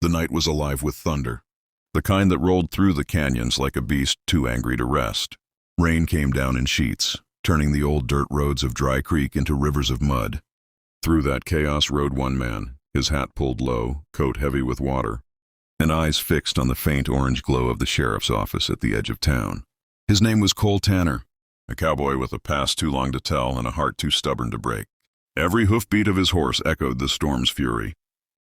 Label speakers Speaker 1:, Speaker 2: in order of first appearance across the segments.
Speaker 1: The night was alive with thunder, the kind that rolled through the canyons like a beast too angry to rest. Rain came down in sheets, turning the old dirt roads of Dry Creek into rivers of mud. Through that chaos rode one man, his hat pulled low, coat heavy with water, and eyes fixed on the faint orange glow of the sheriff's office at the edge of town. His name was Cole Tanner, a cowboy with a past too long to tell and a heart too stubborn to break. Every hoofbeat of his horse echoed the storm's fury.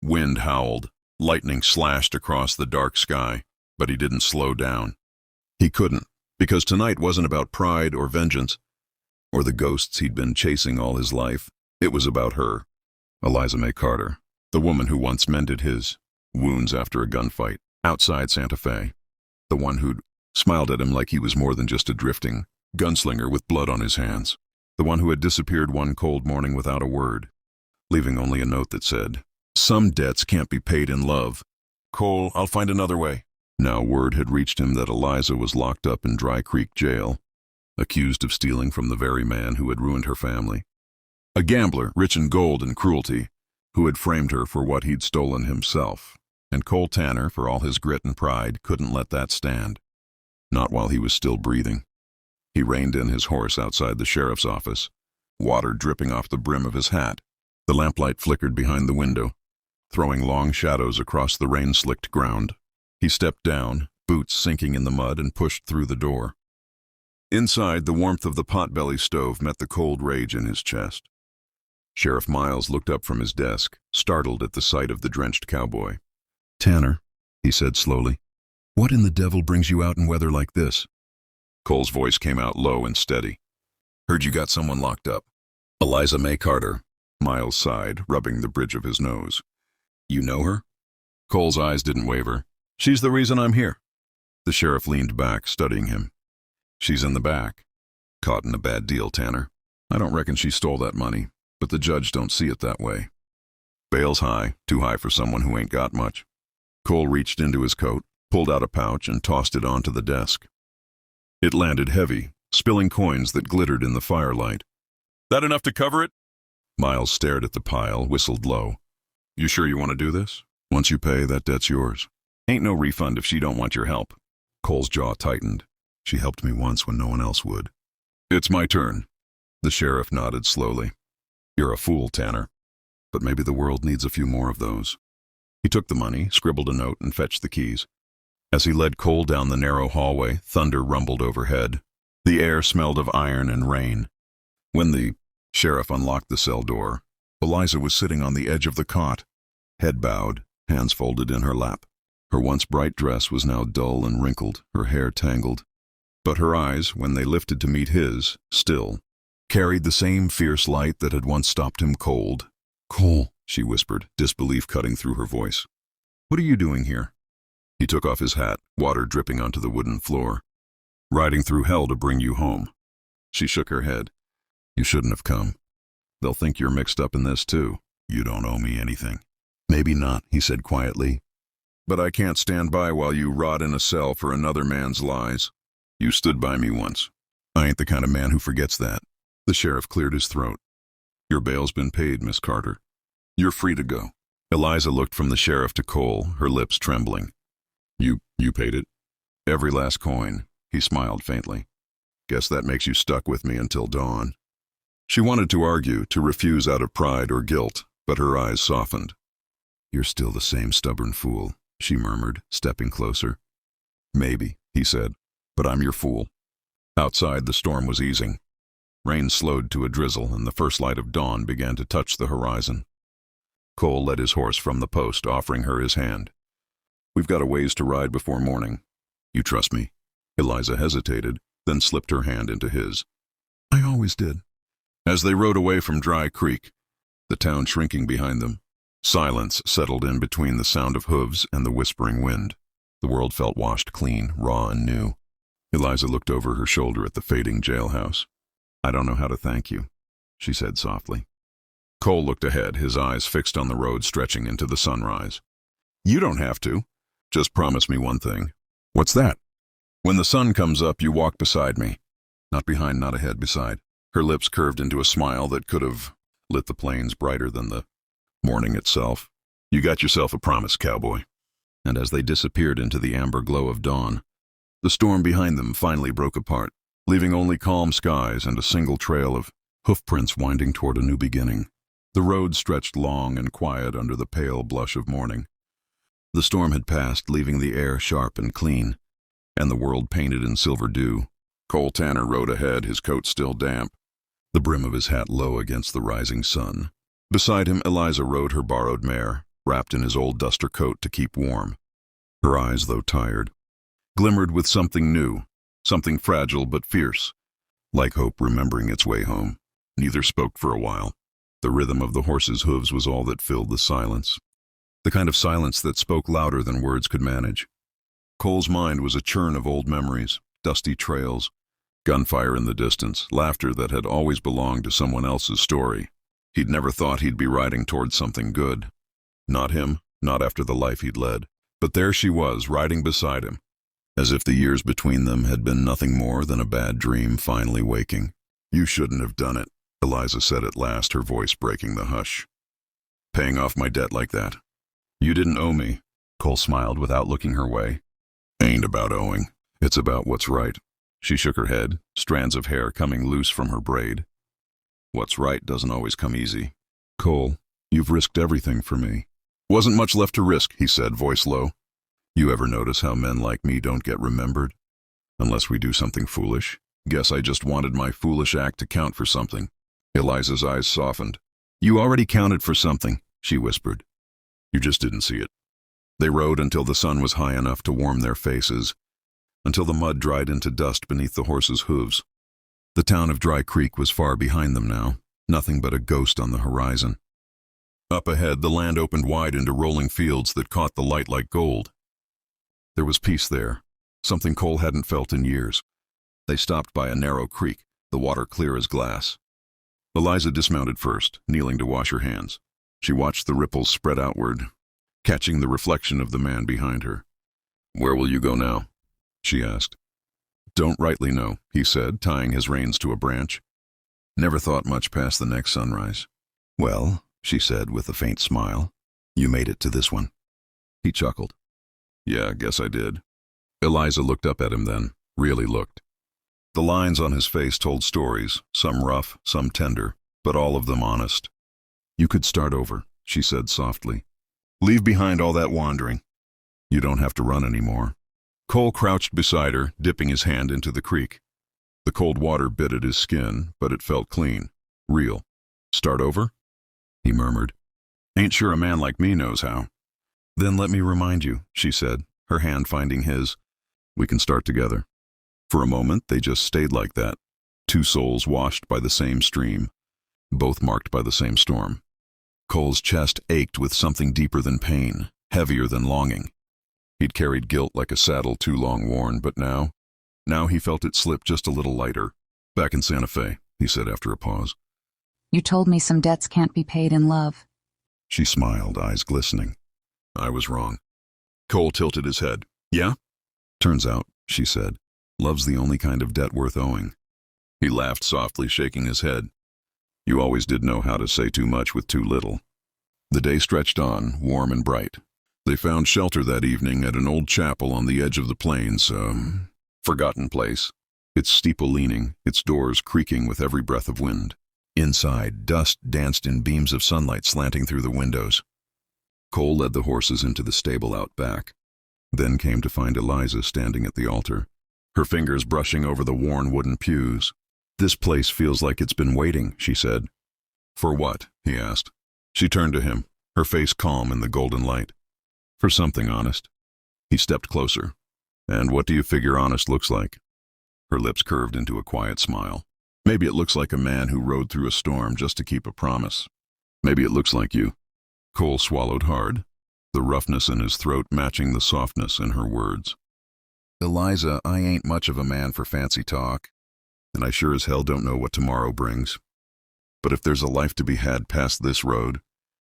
Speaker 1: Wind howled, lightning slashed across the dark sky, but he didn't slow down. He couldn't, because tonight wasn't about pride or vengeance, or the ghosts he'd been chasing all his life. It was about her, Eliza May Carter, the woman who once mended his wounds after a gunfight outside Santa Fe, the one who'd smiled at him like he was more than just a drifting gunslinger with blood on his hands, the one who had disappeared one cold morning without a word, leaving only a note that said, "Some debts can't be paid in love. Cole, I'll find another way." Now word had reached him that Eliza was locked up in Dry Creek jail, accused of stealing from the very man who had ruined her family. A gambler, rich in gold and cruelty, who had framed her for what he'd stolen himself. And Cole Tanner, for all his grit and pride, couldn't let that stand. Not while he was still breathing. He reined in his horse outside the sheriff's office, water dripping off the brim of his hat. The lamplight flickered behind the window, throwing long shadows across the rain-slicked ground. He stepped down, boots sinking in the mud, and pushed through the door. Inside, the warmth of the potbelly stove met the cold rage in his chest. Sheriff Miles looked up from his desk, startled at the sight of the drenched cowboy. "Tanner," he said slowly, "what in the devil brings you out in weather like this?" Cole's voice came out low and steady. "Heard you got someone locked up." "Eliza May Carter," Miles sighed, rubbing the bridge of his nose. "You know her?" Cole's eyes didn't waver. "She's the reason I'm here." The sheriff leaned back, studying him. "She's in the back. Caught in a bad deal, Tanner. I don't reckon she stole that money, but the judge don't see it that way. Bail's high, too high for someone who ain't got much." Cole reached into his coat, pulled out a pouch, and tossed it onto the desk. It landed heavy, spilling coins that glittered in the firelight. "That enough to cover it?" Miles stared at the pile, whistled low. "You sure you want to do this? Once you pay, that debt's yours. Ain't no refund if she don't want your help." Cole's jaw tightened. "She helped me once when no one else would." "It's my turn." The sheriff nodded slowly. "You're a fool, Tanner. But maybe the world needs a few more of those." He took the money, scribbled a note, and fetched the keys. As he led Cole down the narrow hallway, thunder rumbled overhead. The air smelled of iron and rain. When the sheriff unlocked the cell door, Eliza was sitting on the edge of the cot, head bowed, hands folded in her lap. Her once bright dress was now dull and wrinkled, her hair tangled. But her eyes, when they lifted to meet his, still, carried the same fierce light that had once stopped him cold. "Cole," she whispered, disbelief cutting through her voice. "What are you doing here?" He took off his hat, water dripping onto the wooden floor. "Riding through hell to bring you home." She shook her head. "You shouldn't have come. They'll think you're mixed up in this, too. You don't owe me anything." "Maybe not," he said quietly. "But I can't stand by while you rot in a cell for another man's lies. You stood by me once. I ain't the kind of man who forgets that." The sheriff cleared his throat. "Your bail's been paid, Miss Carter. You're free to go." Eliza looked from the sheriff to Cole, her lips trembling. You paid it?" "Every last coin." He smiled faintly. "Guess that makes you stuck with me until dawn." She wanted to argue, to refuse out of pride or guilt, but her eyes softened. "You're still the same stubborn fool," she murmured, stepping closer. "Maybe," he said, "but I'm your fool." Outside, the storm was easing. Rain slowed to a drizzle, and the first light of dawn began to touch the horizon. Cole led his horse from the post, offering her his hand. "We've got a ways to ride before morning. You trust me?" Eliza hesitated, then slipped her hand into his. "I always did." As they rode away from Dry Creek, the town shrinking behind them, silence settled in between the sound of hooves and the whispering wind. The world felt washed clean, raw and new. Eliza looked over her shoulder at the fading jailhouse. "I don't know how to thank you," she said softly. Cole looked ahead, his eyes fixed on the road stretching into the sunrise. "You don't have to. Just promise me one thing." "What's that?" "When the sun comes up, you walk beside me. Not behind, not ahead, beside." Her lips curved into a smile that could have lit the plains brighter than the morning itself. "You got yourself a promise, cowboy." and as they disappeared into the amber glow of dawn, the storm behind them finally broke apart, leaving only calm skies and a single trail of hoofprints winding toward a new beginning. The road stretched long and quiet under the pale blush of morning. The storm had passed, leaving the air sharp and clean, and the world painted in silver dew. Cole Tanner rode ahead, his coat still damp, the brim of his hat low against the rising sun. Beside him, Eliza rode her borrowed mare, wrapped in his old duster coat to keep warm. Her eyes, though tired, glimmered with something new, something fragile but fierce, like hope remembering its way home. Neither spoke for a while. The rhythm of the horse's hooves was all that filled the silence, the kind of silence that spoke louder than words could manage. Cole's mind was a churn of old memories, dusty trails, gunfire in the distance, laughter that had always belonged to someone else's story. He'd never thought he'd be riding towards something good. Not him, not after the life he'd led. But there she was, riding beside him, as if the years between them had been nothing more than a bad dream finally waking. "You shouldn't have done it," Eliza said at last, her voice breaking the hush. "Paying off my debt like that. You didn't owe me." Cole smiled without looking her way. "Ain't about owing. It's about what's right." She shook her head, strands of hair coming loose from her braid. "What's right doesn't always come easy. Cole, you've risked everything for me." "Wasn't much left to risk," he said, voice low. "You ever notice how men like me don't get remembered? Unless we do something foolish? Guess I just wanted my foolish act to count for something." Eliza's eyes softened. "You already counted for something," she whispered. "You just didn't see it." They rode until the sun was high enough to warm their faces, until the mud dried into dust beneath the horses' hooves. The town of Dry Creek was far behind them now, nothing but a ghost on the horizon. Up ahead, the land opened wide into rolling fields that caught the light like gold. There was peace there, something Cole hadn't felt in years. They stopped by a narrow creek, the water clear as glass. Eliza dismounted first, kneeling to wash her hands. She watched the ripples spread outward, catching the reflection of the man behind her. "Where will you go now?" she asked. "Don't rightly know," he said, tying his reins to a branch. "Never thought much past the next sunrise." "Well," she said with a faint smile, "you made it to this one." He chuckled. "Yeah, guess I did." Eliza looked up at him then, really looked. The lines on his face told stories, some rough, some tender, but all of them honest. "You could start over," she said softly. "Leave behind all that wandering. You don't have to run anymore." Cole crouched beside her, dipping his hand into the creek. The cold water bit at his skin, but it felt clean, real. "Start over?" he murmured. "Ain't sure a man like me knows how." "Then let me remind you," she said, her hand finding his. "We can start together." For a moment, they just stayed like that, two souls washed by the same stream, both marked by the same storm. Cole's chest ached with something deeper than pain, heavier than longing. He'd carried guilt like a saddle too long worn, but now he felt it slip just a little lighter. "Back in Santa Fe," he said after a pause.
Speaker 2: "You told me some debts can't be paid in love."
Speaker 1: She smiled, eyes glistening. "I was wrong." Cole tilted his head. "Yeah?" "Turns out," she said, "love's the only kind of debt worth owing." He laughed softly, shaking his head. "You always did know how to say too much with too little." The day stretched on, warm and bright. They found shelter that evening at an old chapel on the edge of the plains, forgotten place, its steeple leaning, its doors creaking with every breath of wind. Inside, dust danced in beams of sunlight slanting through the windows. Cole led the horses into the stable out back, then came to find Eliza standing at the altar, her fingers brushing over the worn wooden pews. "This place feels like it's been waiting," she said. "For what?" he asked. She turned to him, her face calm in the golden light. "For something honest." He stepped closer. "And what do you figure honest looks like?" Her lips curved into a quiet smile. "Maybe it looks like a man who rode through a storm just to keep a promise. Maybe it looks like you." Cole swallowed hard, the roughness in his throat matching the softness in her words. "Eliza, I ain't much of a man for fancy talk, and I sure as hell don't know what tomorrow brings. But if there's a life to be had past this road,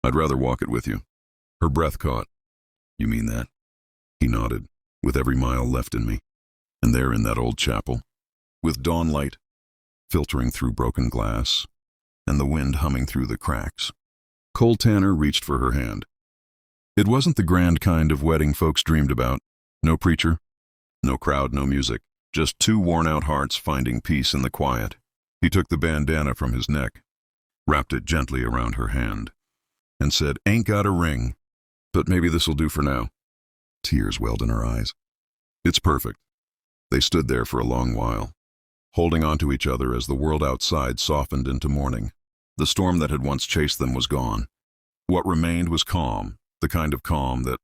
Speaker 1: I'd rather walk it with you." Her breath caught. "You mean that?" He nodded, "with every mile left in me. And there in that old chapel, with dawn light filtering through broken glass, and the wind humming through the cracks." Cole Tanner reached for her hand. It wasn't the grand kind of wedding folks dreamed about. No preacher, no crowd, no music. Just two worn-out hearts finding peace in the quiet. He took the bandana from his neck, wrapped it gently around her hand, and said, "Ain't got a ring, but maybe this'll do for now." Tears welled in her eyes. "It's perfect." They stood there for a long while, holding on to each other as the world outside softened into morning. The storm that had once chased them was gone. What remained was calm, the kind of calm that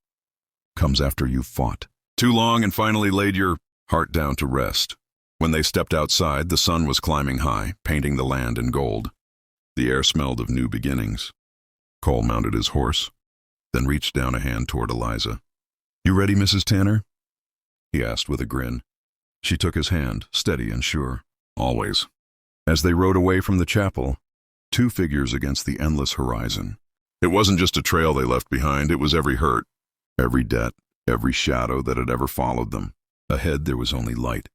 Speaker 1: comes after you've fought too long and finally laid your heart down to rest. When they stepped outside, the sun was climbing high, painting the land in gold. The air smelled of new beginnings. Cole mounted his horse, then reached down a hand toward Eliza. "You ready, Mrs. Tanner?" he asked with a grin. She took his hand, steady and sure. "Always." As they rode away from the chapel, two figures against the endless horizon. It wasn't just a trail they left behind, it was every hurt, every debt, every shadow that had ever followed them. Ahead there was only light,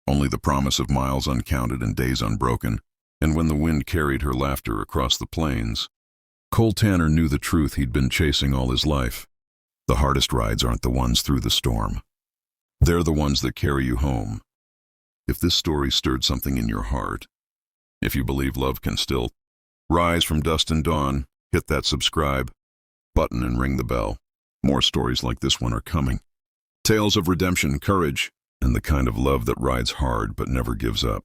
Speaker 1: only the promise of miles uncounted and days unbroken, and when the wind carried her laughter across the plains, Cole Tanner knew the truth he'd been chasing all his life. The hardest rides aren't the ones through the storm. They're the ones that carry you home. If this story stirred something in your heart, if you believe love can still rise from dust and dawn, hit that subscribe button and ring the bell. More stories like this one are coming. Tales of redemption, courage, and the kind of love that rides hard but never gives up.